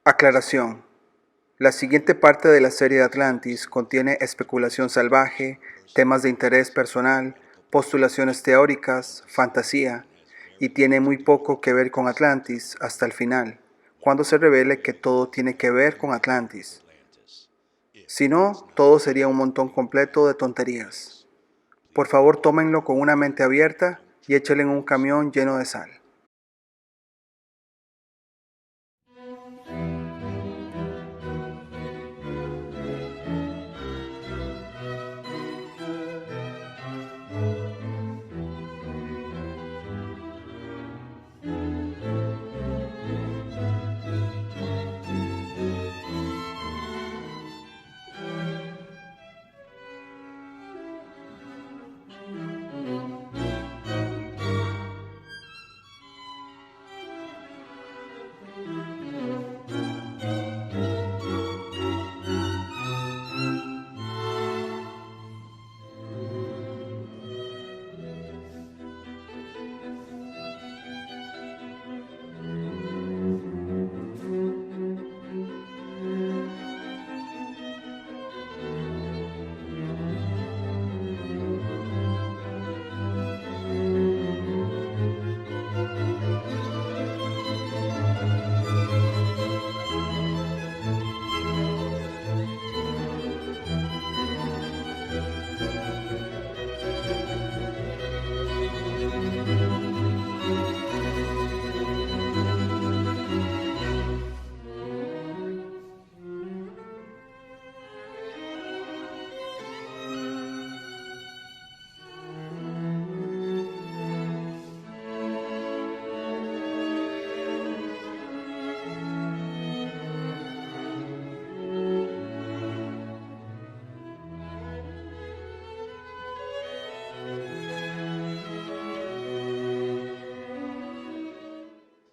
Aclaración. La siguiente parte de la serie de Atlantis contiene especulación salvaje, temas de interés personal, postulaciones teóricas, fantasía, y tiene muy poco que ver con Atlantis hasta el final, cuando se revele que todo tiene que ver con Atlantis. Si no, todo sería un montón completo de tonterías. Por favor, tómenlo con una mente abierta y échenle en un camión lleno de sal.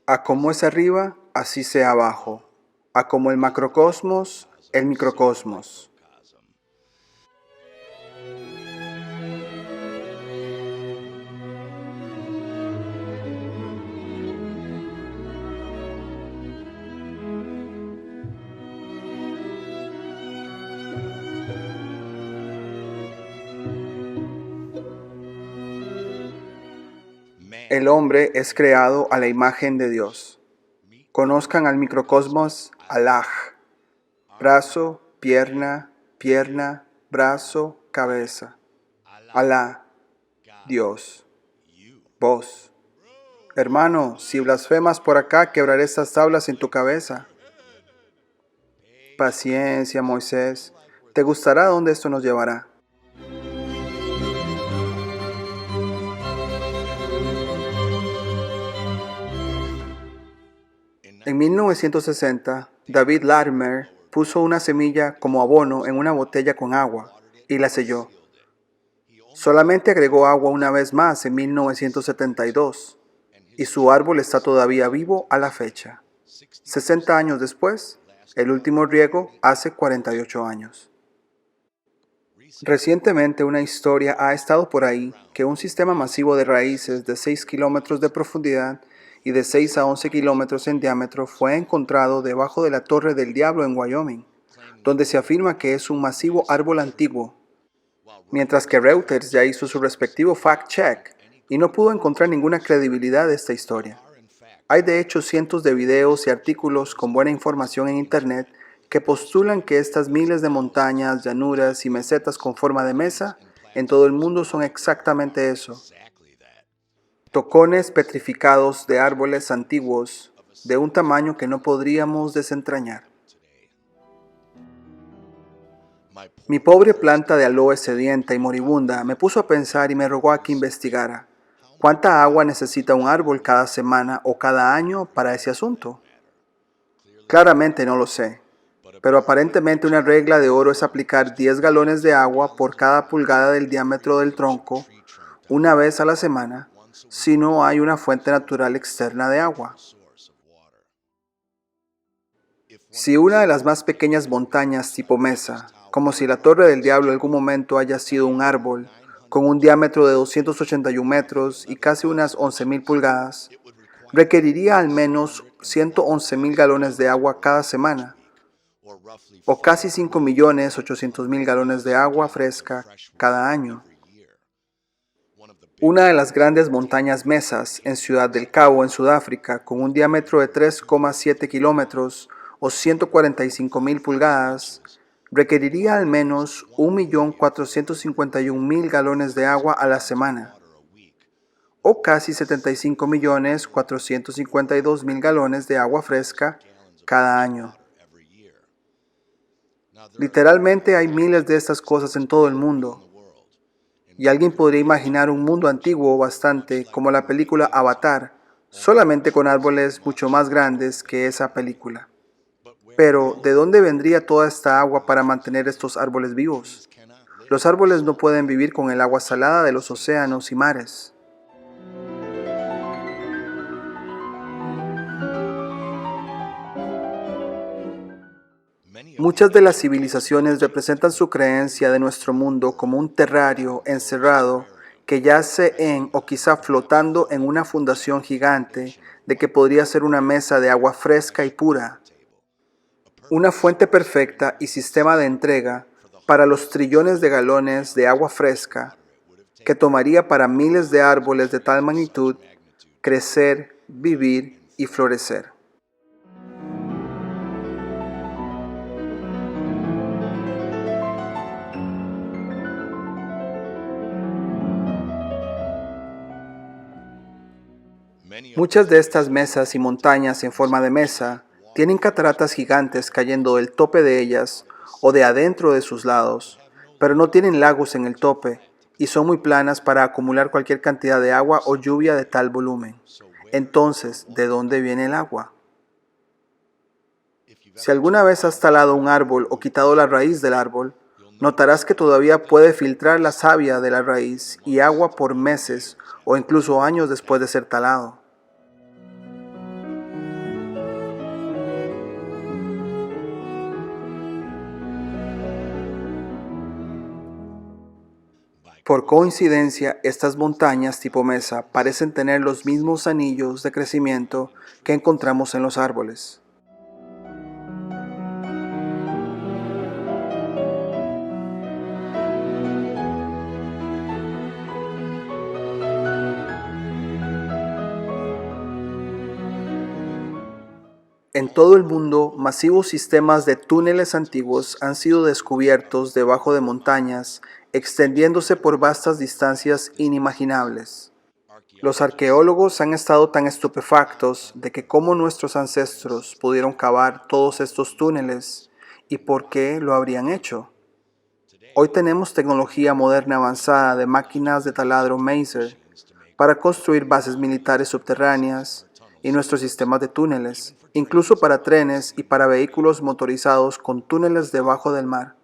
A como es arriba, así sea abajo. A como el macrocosmos, el microcosmos. El hombre es creado a la imagen de Dios. Conozcan al microcosmos Allah. Brazo, pierna, pierna, brazo, cabeza. Alá, Dios. Vos. Hermano, si blasfemas por acá, quebraré estas tablas en tu cabeza. Paciencia, Moisés. ¿Te gustará dónde esto nos llevará? En 1960, David Larimer puso una semilla como abono en una botella con agua y la selló. Solamente agregó agua una vez más en 1972 y su árbol está todavía vivo a la fecha. 60 años después, el último riego hace 48 años. Recientemente una historia ha estado por ahí que un sistema masivo de raíces de 6 kilómetros de profundidad y de 6 a 11 kilómetros en diámetro fue encontrado debajo de la Torre del Diablo en Wyoming, donde se afirma que es un masivo árbol antiguo, mientras que Reuters ya hizo su respectivo fact-check y no pudo encontrar ninguna credibilidad de esta historia. Hay de hecho cientos de videos y artículos con buena información en Internet que postulan que estas miles de montañas, llanuras y mesetas con forma de mesa en todo el mundo son exactamente eso. Tocones petrificados de árboles antiguos de un tamaño que no podríamos desentrañar. Mi pobre planta de aloe sedienta y moribunda me puso a pensar y me rogó a que investigara. ¿Cuánta agua necesita un árbol cada semana o cada año para ese asunto? Claramente no lo sé, pero aparentemente una regla de oro es aplicar 10 galones de agua por cada pulgada del diámetro del tronco una vez a la semana si no hay una fuente natural externa de agua. Si una de las más pequeñas montañas tipo mesa, como si la Torre del Diablo en algún momento haya sido un árbol, con un diámetro de 281 metros y casi unas 11.000 pulgadas, requeriría al menos 111.000 galones de agua cada semana, o casi 5.800.000 galones de agua fresca cada año. Una de las grandes montañas Mesas en Ciudad del Cabo, en Sudáfrica, con un diámetro de 3,7 kilómetros o 145.000 pulgadas, requeriría al menos 1.451.000 galones de agua a la semana, o casi 75.452.000 galones de agua fresca cada año. Literalmente hay miles de estas cosas en todo el mundo. Y alguien podría imaginar un mundo antiguo bastante como la película Avatar, solamente con árboles mucho más grandes que esa película. Pero, ¿de dónde vendría toda esta agua para mantener estos árboles vivos? Los árboles no pueden vivir con el agua salada de los océanos y mares. Muchas de las civilizaciones representan su creencia de nuestro mundo como un terrario encerrado que yace en o quizá flotando en una fundación gigante de que podría ser una mesa de agua fresca y pura, una fuente perfecta y sistema de entrega para los trillones de galones de agua fresca que tomaría para miles de árboles de tal magnitud crecer, vivir y florecer. Muchas de estas mesas y montañas en forma de mesa tienen cataratas gigantes cayendo del tope de ellas o de adentro de sus lados, pero no tienen lagos en el tope y son muy planas para acumular cualquier cantidad de agua o lluvia de tal volumen. Entonces, ¿de dónde viene el agua? Si alguna vez has talado un árbol o quitado la raíz del árbol, notarás que todavía puede filtrar la savia de la raíz y agua por meses o incluso años después de ser talado. Por coincidencia, estas montañas tipo mesa parecen tener los mismos anillos de crecimiento que encontramos en los árboles. En todo el mundo, masivos sistemas de túneles antiguos han sido descubiertos debajo de montañas, extendiéndose por vastas distancias inimaginables. Los arqueólogos han estado tan estupefactos de que cómo nuestros ancestros pudieron cavar todos estos túneles y por qué lo habrían hecho. Hoy tenemos tecnología moderna avanzada de máquinas de taladro Maser para construir bases militares subterráneas y nuestros sistemas de túneles, incluso para trenes y para vehículos motorizados con túneles debajo del mar.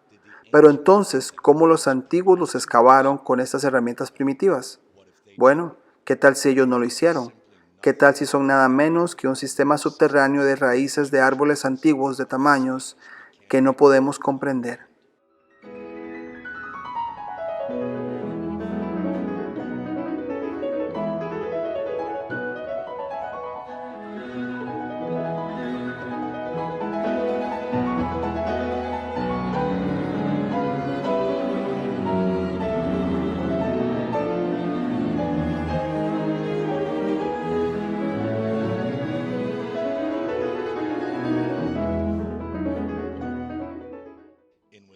Pero entonces, ¿cómo los antiguos los excavaron con estas herramientas primitivas? Bueno, ¿qué tal si ellos no lo hicieron? ¿Qué tal si son nada menos que un sistema subterráneo de raíces de árboles antiguos de tamaños que no podemos comprender?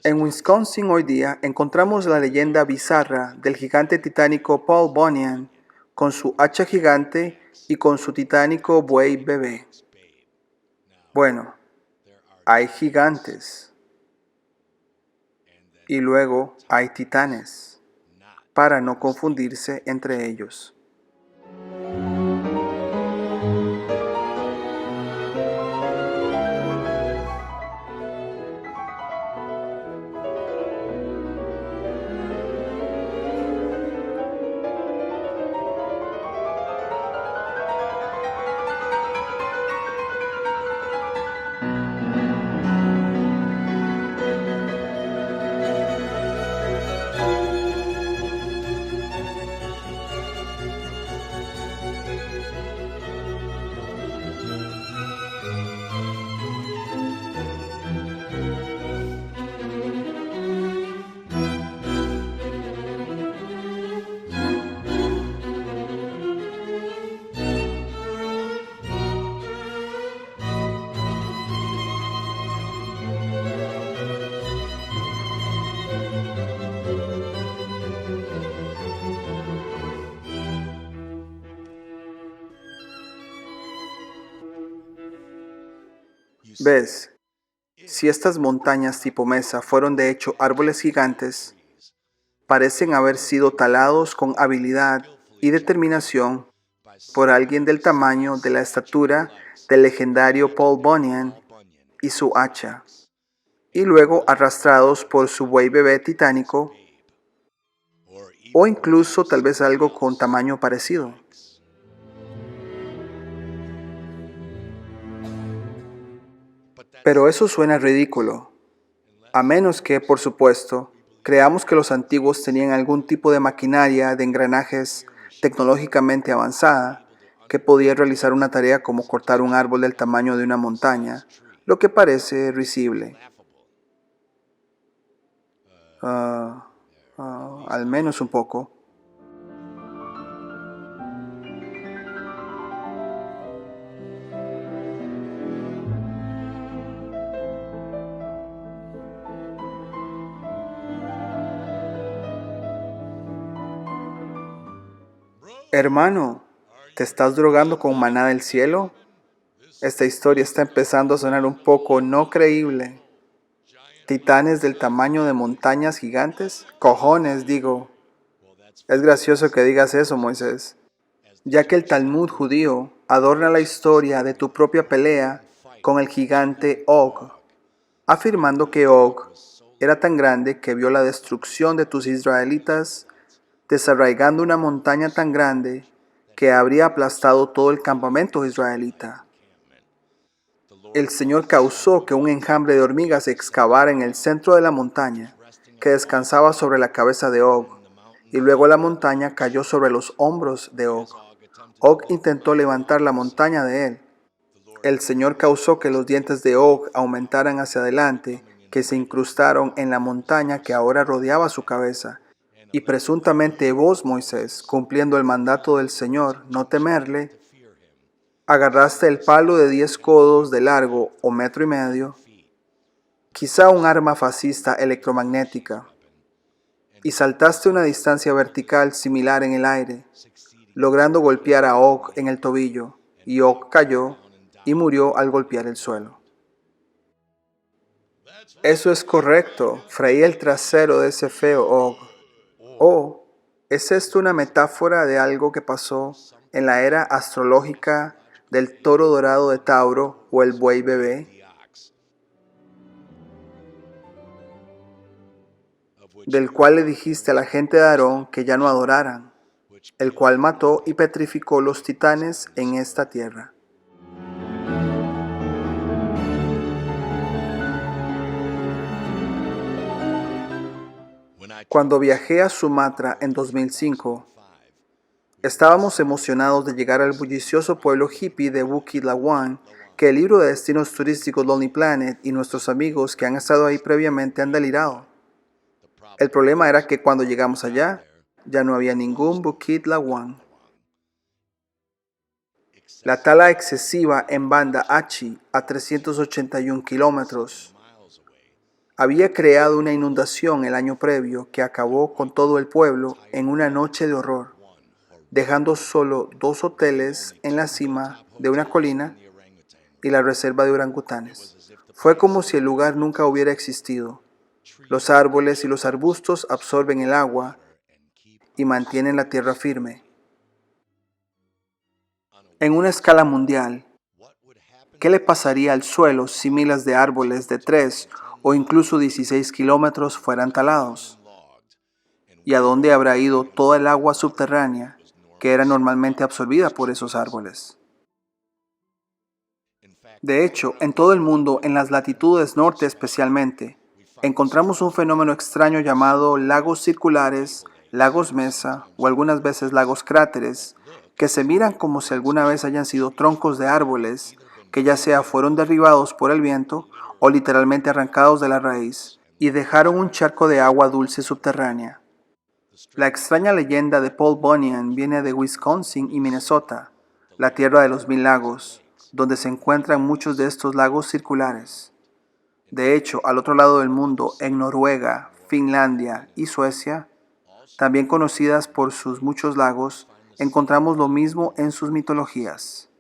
En Wisconsin hoy día encontramos la leyenda bizarra del gigante titánico Paul Bunyan con su hacha gigante y con su titánico buey bebé. Bueno, hay gigantes y luego hay titanes, para no confundirse entre ellos. ¿Ves? Si estas montañas tipo mesa fueron de hecho árboles gigantes, parecen haber sido talados con habilidad y determinación por alguien del tamaño de la estatura del legendario Paul Bunyan y su hacha, y luego arrastrados por su buey bebé titánico, o incluso tal vez algo con tamaño parecido. Pero eso suena ridículo, a menos que, por supuesto, creamos que los antiguos tenían algún tipo de maquinaria de engranajes tecnológicamente avanzada que podía realizar una tarea como cortar un árbol del tamaño de una montaña, lo que parece risible. Al menos un poco. Hermano, ¿te estás drogando con maná del cielo? Esta historia está empezando a sonar un poco no creíble. ¿Titanes del tamaño de montañas gigantes? Cojones, digo. Es gracioso que digas eso, Moisés, ya que el Talmud judío adorna la historia de tu propia pelea con el gigante Og, afirmando que Og era tan grande que vio la destrucción de tus israelitas, desarraigando una montaña tan grande que habría aplastado todo el campamento israelita. El Señor causó que un enjambre de hormigas excavara en el centro de la montaña, que descansaba sobre la cabeza de Og, y luego la montaña cayó sobre los hombros de Og. Og intentó levantar la montaña de él. El Señor causó que los dientes de Og aumentaran hacia adelante, que se incrustaron en la montaña que ahora rodeaba su cabeza. Y presuntamente vos, Moisés, cumpliendo el mandato del Señor, no temerle, agarraste el palo de 10 codos de largo o 1,5 metros, quizá un arma fascista electromagnética, y saltaste una distancia vertical similar en el aire, logrando golpear a Og en el tobillo, y Og cayó y murió al golpear el suelo. Eso es correcto, freí el trasero de ese feo Og. ¿O es esto una metáfora de algo que pasó en la era astrológica del toro dorado de Tauro o el buey bebé, del cual le dijiste a la gente de Aarón que ya no adoraran, el cual mató y petrificó los titanes en esta tierra? Cuando viajé a Sumatra en 2005, estábamos emocionados de llegar al bullicioso pueblo hippie de Bukit Lawang, que el libro de destinos turísticos Lonely Planet y nuestros amigos que han estado ahí previamente han delirado. El problema era que cuando llegamos allá, ya no había ningún Bukit Lawang. La tala excesiva en Banda Aceh, a 381 kilómetros, había creado una inundación el año previo que acabó con todo el pueblo en una noche de horror, dejando solo 2 hoteles en la cima de una colina y la reserva de orangutanes. Fue como si el lugar nunca hubiera existido. Los árboles y los arbustos absorben el agua y mantienen la tierra firme. En una escala mundial, ¿qué le pasaría al suelo si miles de árboles de 3 o incluso 16 kilómetros fueran talados? ¿Y a dónde habrá ido toda el agua subterránea que era normalmente absorbida por esos árboles? De hecho, en todo el mundo, en las latitudes norte especialmente, encontramos un fenómeno extraño llamado lagos circulares, lagos mesa o algunas veces lagos cráteres, que se miran como si alguna vez hayan sido troncos de árboles que ya sea fueron derribados por el viento o literalmente arrancados de la raíz y dejaron un charco de agua dulce subterránea. La extraña leyenda de Paul Bunyan viene de Wisconsin y Minnesota, la tierra de los 1000 lagos, donde se encuentran muchos de estos lagos circulares. De hecho, al otro lado del mundo, en Noruega, Finlandia y Suecia, también conocidas por sus muchos lagos, encontramos lo mismo en sus mitologías.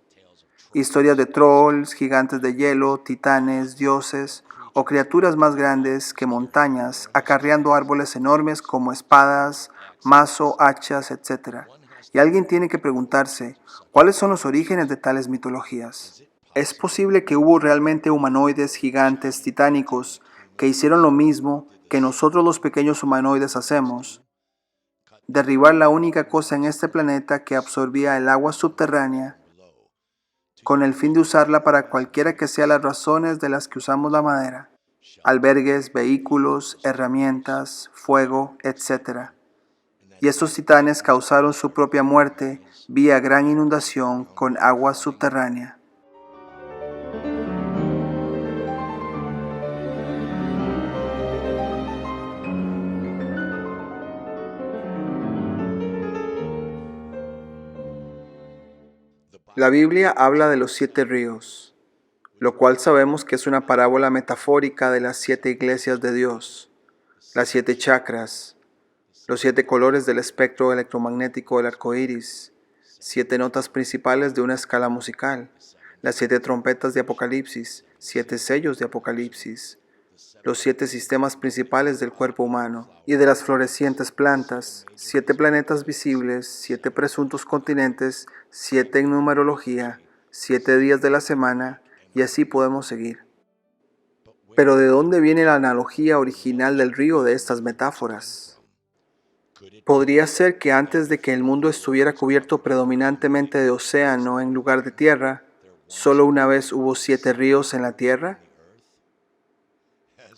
Historias de trolls, gigantes de hielo, titanes, dioses o criaturas más grandes que montañas, acarreando árboles enormes como espadas, mazo, hachas, etc. Y alguien tiene que preguntarse, ¿cuáles son los orígenes de tales mitologías? ¿Es posible que hubo realmente humanoides gigantes titánicos que hicieron lo mismo que nosotros los pequeños humanoides hacemos? Derribar la única cosa en este planeta que absorbía el agua subterránea con el fin de usarla para cualquiera que sean las razones de las que usamos la madera, albergues, vehículos, herramientas, fuego, etc. Y estos titanes causaron su propia muerte vía gran inundación con agua subterránea. La Biblia habla de los 7 ríos, lo cual sabemos que es una parábola metafórica de las 7 iglesias de Dios, las 7 chakras, los 7 colores del espectro electromagnético del arco iris, 7 notas principales de una escala musical, las 7 trompetas de Apocalipsis, 7 sellos de Apocalipsis, los 7 sistemas principales del cuerpo humano y de las florecientes plantas, 7 planetas visibles, 7 presuntos continentes, 7 en numerología, 7 días de la semana, y así podemos seguir. Pero ¿de dónde viene la analogía original del río de estas metáforas? ¿Podría ser que antes de que el mundo estuviera cubierto predominantemente de océano en lugar de tierra, solo una vez hubo 7 ríos en la tierra?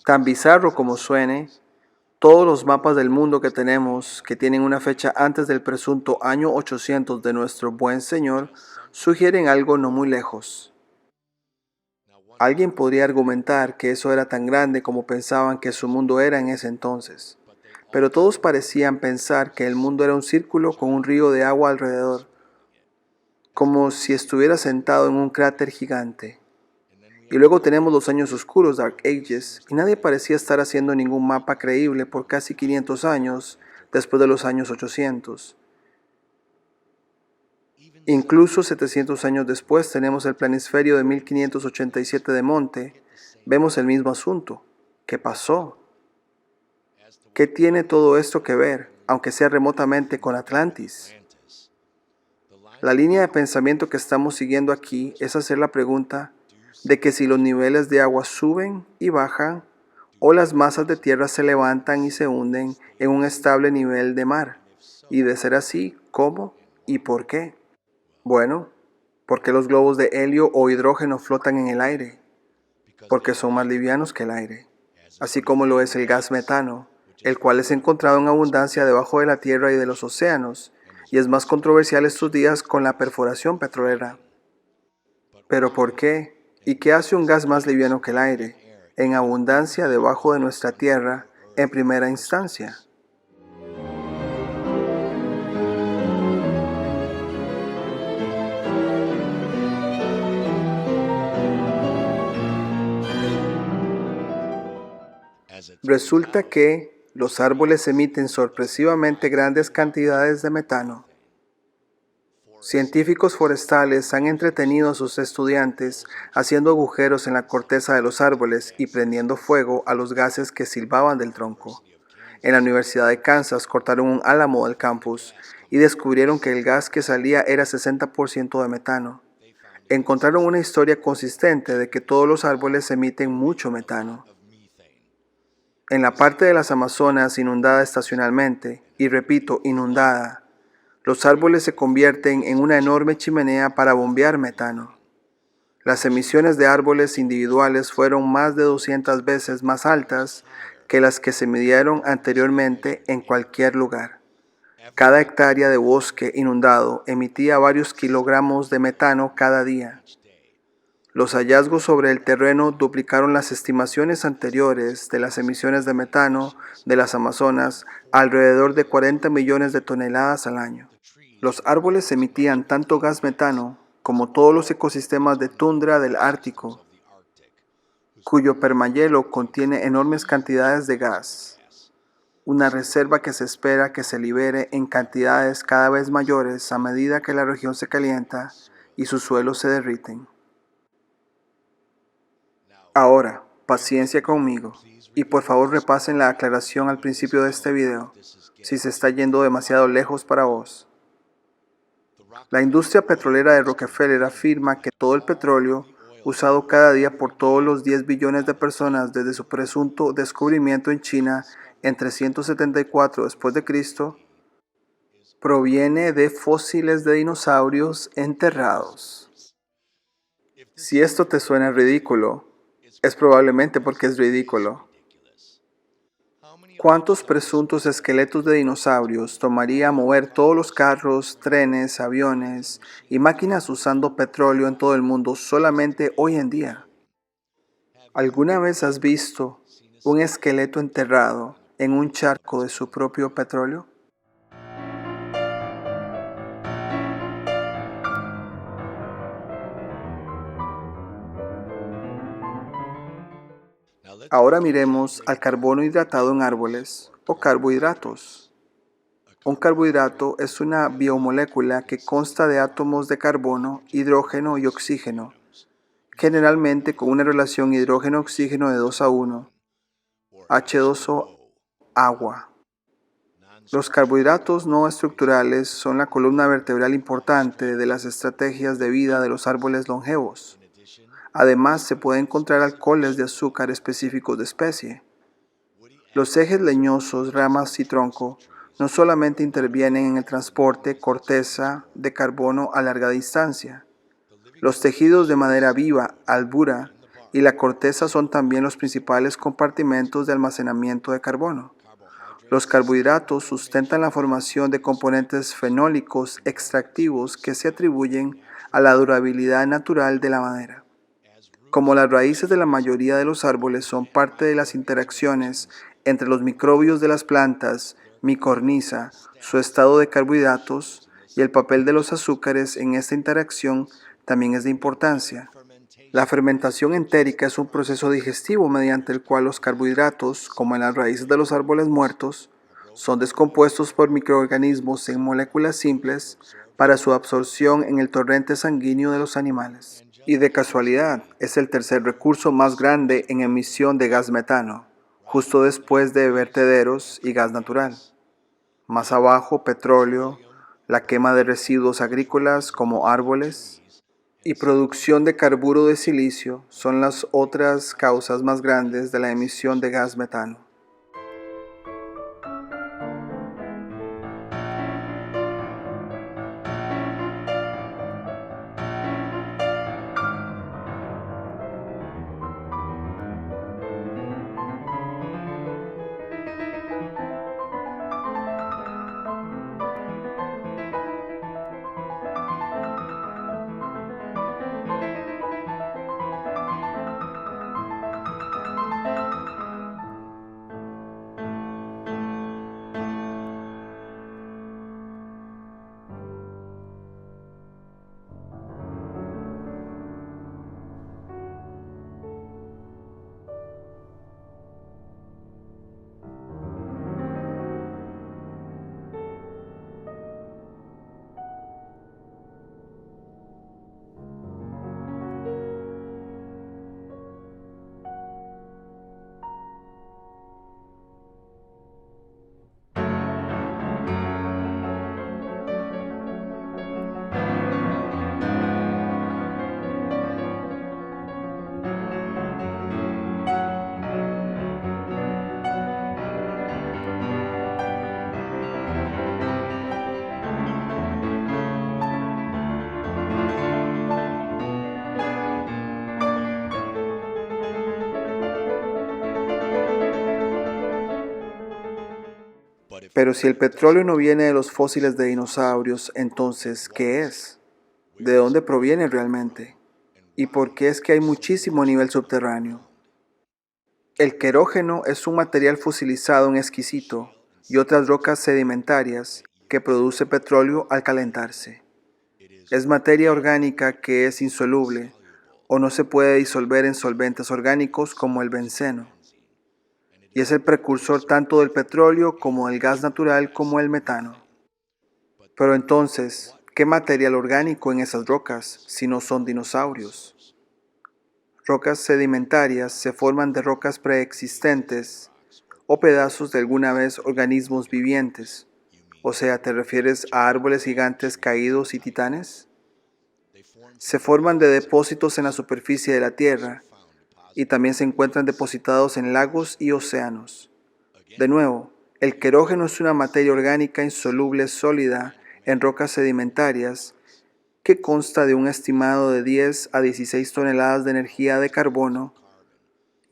Tan bizarro como suene, todos los mapas del mundo que tenemos, que tienen una fecha antes del presunto año 800 de nuestro buen Señor, sugieren algo no muy lejos. Alguien podría argumentar que eso era tan grande como pensaban que su mundo era en ese entonces, pero todos parecían pensar que el mundo era un círculo con un río de agua alrededor, como si estuviera sentado en un cráter gigante. Y luego tenemos los años oscuros, Dark Ages, y nadie parecía estar haciendo ningún mapa creíble por casi 500 años después de los años 800. Incluso 700 años después tenemos el planisferio de 1587 de Monte. Vemos el mismo asunto. ¿Qué pasó? ¿Qué tiene todo esto que ver, aunque sea remotamente, con Atlantis? La línea de pensamiento que estamos siguiendo aquí es hacer la pregunta de que si los niveles de agua suben y bajan, o las masas de tierra se levantan y se hunden en un estable nivel de mar, y de ser así, ¿cómo y por qué? Bueno, porque los globos de helio o hidrógeno flotan en el aire, porque son más livianos que el aire, así como lo es el gas metano, el cual es encontrado en abundancia debajo de la tierra y de los océanos, y es más controversial estos días con la perforación petrolera. ¿Pero por qué? ¿Y qué hace un gas más liviano que el aire, en abundancia debajo de nuestra tierra, en primera instancia? Resulta que los árboles emiten sorpresivamente grandes cantidades de metano. Científicos forestales han entretenido a sus estudiantes haciendo agujeros en la corteza de los árboles y prendiendo fuego a los gases que silbaban del tronco. En la Universidad de Kansas cortaron un álamo del campus y descubrieron que el gas que salía era 60% de metano. Encontraron una historia consistente de que todos los árboles emiten mucho metano. En la parte de las Amazonas inundada estacionalmente, y repito, inundada, los árboles se convierten en una enorme chimenea para bombear metano. Las emisiones de árboles individuales fueron más de 200 veces más altas que las que se midieron anteriormente en cualquier lugar. Cada hectárea de bosque inundado emitía varios kilogramos de metano cada día. Los hallazgos sobre el terreno duplicaron las estimaciones anteriores de las emisiones de metano de las Amazonas a alrededor de 40 millones de toneladas al año. Los árboles emitían tanto gas metano como todos los ecosistemas de tundra del Ártico, cuyo permahielo contiene enormes cantidades de gas, una reserva que se espera que se libere en cantidades cada vez mayores a medida que la región se calienta y sus suelos se derriten. Ahora, paciencia conmigo y por favor repasen la aclaración al principio de este video, si se está yendo demasiado lejos para vos. La industria petrolera de Rockefeller afirma que todo el petróleo usado cada día por todos los 10 billones de personas desde su presunto descubrimiento en China en 374 después de Cristo proviene de fósiles de dinosaurios enterrados. Si esto te suena ridículo, es probablemente porque es ridículo. ¿Cuántos presuntos esqueletos de dinosaurios tomaría mover todos los carros, trenes, aviones y máquinas usando petróleo en todo el mundo solamente hoy en día? ¿Alguna vez has visto un esqueleto enterrado en un charco de su propio petróleo? Ahora miremos al carbono hidratado en árboles o carbohidratos. Un carbohidrato es una biomolécula que consta de átomos de carbono, hidrógeno y oxígeno, generalmente con una relación hidrógeno-oxígeno de 2:1, H2O, agua. Los carbohidratos no estructurales son la columna vertebral importante de las estrategias de vida de los árboles longevos. Además, se pueden encontrar alcoholes de azúcar específicos de especie. Los ejes leñosos, ramas y tronco no solamente intervienen en el transporte corteza de carbono a larga distancia. Los tejidos de madera viva, albura y la corteza son también los principales compartimentos de almacenamiento de carbono. Los carbohidratos sustentan la formación de componentes fenólicos extractivos que se atribuyen a la durabilidad natural de la madera. Como las raíces de la mayoría de los árboles son parte de las interacciones entre los microbios de las plantas, micorniza, su estado de carbohidratos y el papel de los azúcares en esta interacción también es de importancia. La fermentación entérica es un proceso digestivo mediante el cual los carbohidratos, como en las raíces de los árboles muertos, son descompuestos por microorganismos en moléculas simples para su absorción en el torrente sanguíneo de los animales. Y de casualidad, es el tercer recurso más grande en emisión de gas metano, justo después de vertederos y gas natural. Más abajo, petróleo, la quema de residuos agrícolas como árboles y producción de carburo de silicio son las otras causas más grandes de la emisión de gas metano. Pero si el petróleo no viene de los fósiles de dinosaurios, entonces, ¿qué es? ¿De dónde proviene realmente? ¿Y por qué es que hay muchísimo a nivel subterráneo? El querógeno es un material fosilizado en esquisito y otras rocas sedimentarias que produce petróleo al calentarse. Es materia orgánica que es insoluble o no se puede disolver en solventes orgánicos como el benceno. Y es el precursor tanto del petróleo como del gas natural como el metano. Pero entonces, ¿Qué material orgánico en esas rocas si no son dinosaurios? Rocas sedimentarias se forman de rocas preexistentes o pedazos de alguna vez organismos vivientes. O sea, ¿te refieres a árboles gigantes caídos y titanes? Se forman de depósitos en la superficie de la Tierra y también se encuentran depositados en lagos y océanos. De nuevo, el querógeno es una materia orgánica insoluble sólida en rocas sedimentarias que consta de un estimado de 10 a 16 toneladas de energía de carbono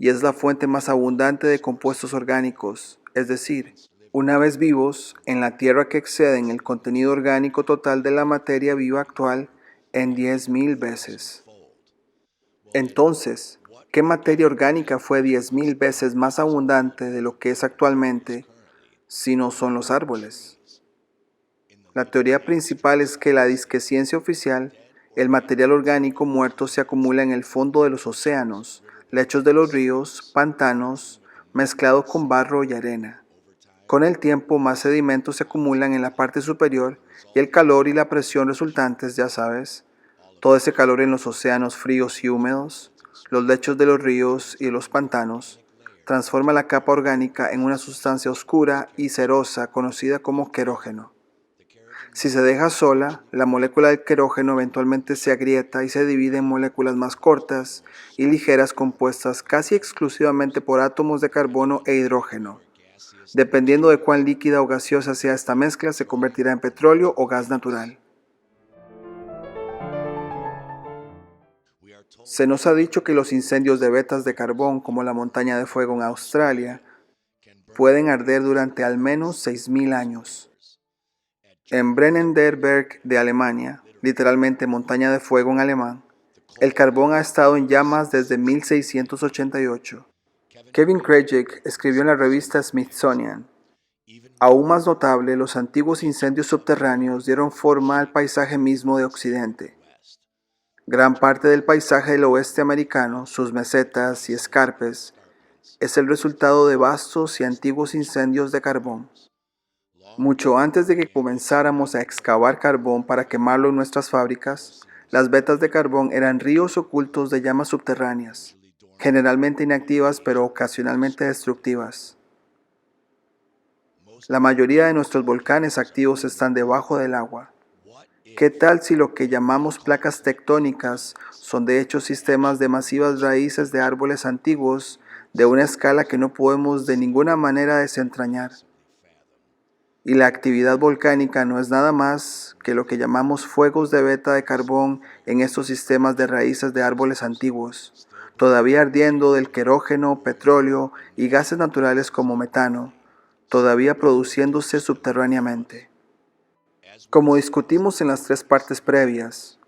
y es la fuente más abundante de compuestos orgánicos, es decir, una vez vivos, en la Tierra que exceden el contenido orgánico total de la materia viva actual en 10.000 veces. Entonces, ¿qué materia orgánica fue 10.000 veces más abundante de lo que es actualmente si no son los árboles? La teoría principal es que la disqueciencia oficial, el material orgánico muerto se acumula en el fondo de los océanos, lechos de los ríos, pantanos, mezclado con barro y arena. Con el tiempo, más sedimentos se acumulan en la parte superior y el calor y la presión resultantes, ya sabes, todo ese calor en los océanos fríos y húmedos, los lechos de los ríos y los pantanos, transforma la capa orgánica en una sustancia oscura y cerosa conocida como querógeno. Si se deja sola, la molécula del querógeno eventualmente se agrieta y se divide en moléculas más cortas y ligeras compuestas casi exclusivamente por átomos de carbono e hidrógeno. Dependiendo de cuán líquida o gaseosa sea esta mezcla, se convertirá en petróleo o gas natural. Se nos ha dicho que los incendios de vetas de carbón, como la montaña de fuego en Australia, pueden arder durante al menos 6.000 años. En Brennenderberg de Alemania, literalmente montaña de fuego en alemán, el carbón ha estado en llamas desde 1688. Kevin Krejcik escribió en la revista Smithsonian: aún más notable, los antiguos incendios subterráneos dieron forma al paisaje mismo de Occidente. Gran parte del paisaje del oeste americano, sus mesetas y escarpes, es el resultado de vastos y antiguos incendios de carbón. Mucho antes de que comenzáramos a excavar carbón para quemarlo en nuestras fábricas, las vetas de carbón eran ríos ocultos de llamas subterráneas, generalmente inactivas pero ocasionalmente destructivas. La mayoría de nuestros volcanes activos están debajo del agua. ¿Qué tal si lo que llamamos placas tectónicas son de hecho sistemas de masivas raíces de árboles antiguos de una escala que no podemos de ninguna manera desentrañar? Y la actividad volcánica no es nada más que lo que llamamos fuegos de veta de carbón en estos sistemas de raíces de árboles antiguos, todavía ardiendo del querógeno, petróleo y gases naturales como metano, todavía produciéndose subterráneamente. Como discutimos en las 3 partes previas,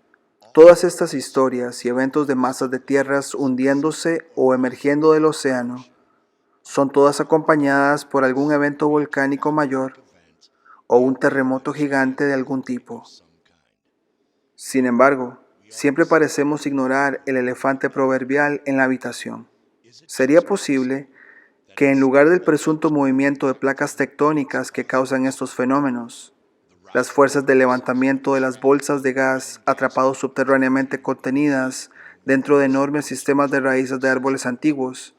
todas estas historias y eventos de masas de tierras hundiéndose o emergiendo del océano son todas acompañadas por algún evento volcánico mayor o un terremoto gigante de algún tipo. Sin embargo, siempre parecemos ignorar el elefante proverbial en la habitación. ¿Sería posible que en lugar del presunto movimiento de placas tectónicas que causan estos fenómenos, las fuerzas de levantamiento de las bolsas de gas atrapados subterráneamente contenidas dentro de enormes sistemas de raíces de árboles antiguos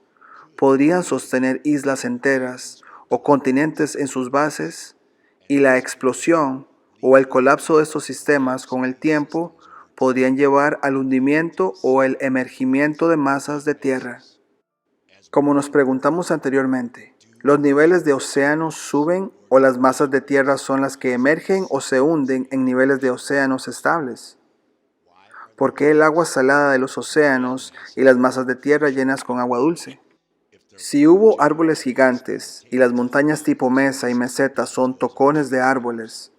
podrían sostener islas enteras o continentes en sus bases? Y la explosión o el colapso de estos sistemas con el tiempo podrían llevar al hundimiento o el emergimiento de masas de tierra. Como nos preguntamos anteriormente, ¿los niveles de océanos suben o las masas de tierra son las que emergen o se hunden en niveles de océanos estables? ¿Por qué el agua salada de los océanos y las masas de tierra llenas con agua dulce? Si hubo árboles gigantes y las montañas tipo mesa y meseta son tocones de árboles,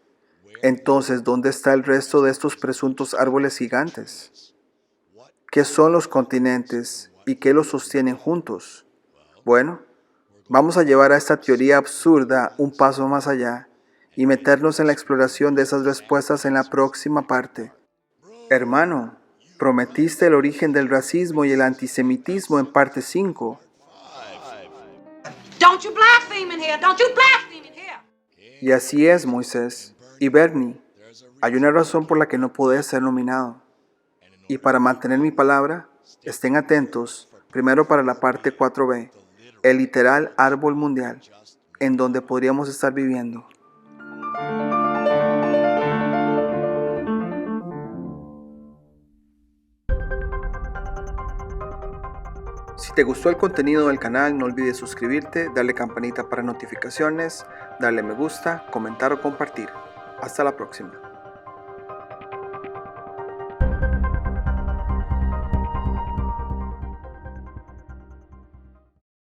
entonces ¿dónde está el resto de estos presuntos árboles gigantes? ¿Qué son los continentes y qué los sostienen juntos? Bueno, vamos a llevar a esta teoría absurda un paso más allá y meternos en la exploración de esas respuestas en la próxima parte. Hermano, prometiste el origen del racismo y el antisemitismo en parte 5. Don't you blaspheme in here. Don't you blaspheme in here. Y así es, Moisés y Bernie. Hay una razón por la que no pude ser nominado. Y para mantener mi palabra, estén atentos, primero para la parte 4B, el literal árbol mundial, en donde podríamos estar viviendo. Si te gustó el contenido del canal, no olvides suscribirte, darle campanita para notificaciones, darle me gusta, comentar o compartir. Hasta la próxima.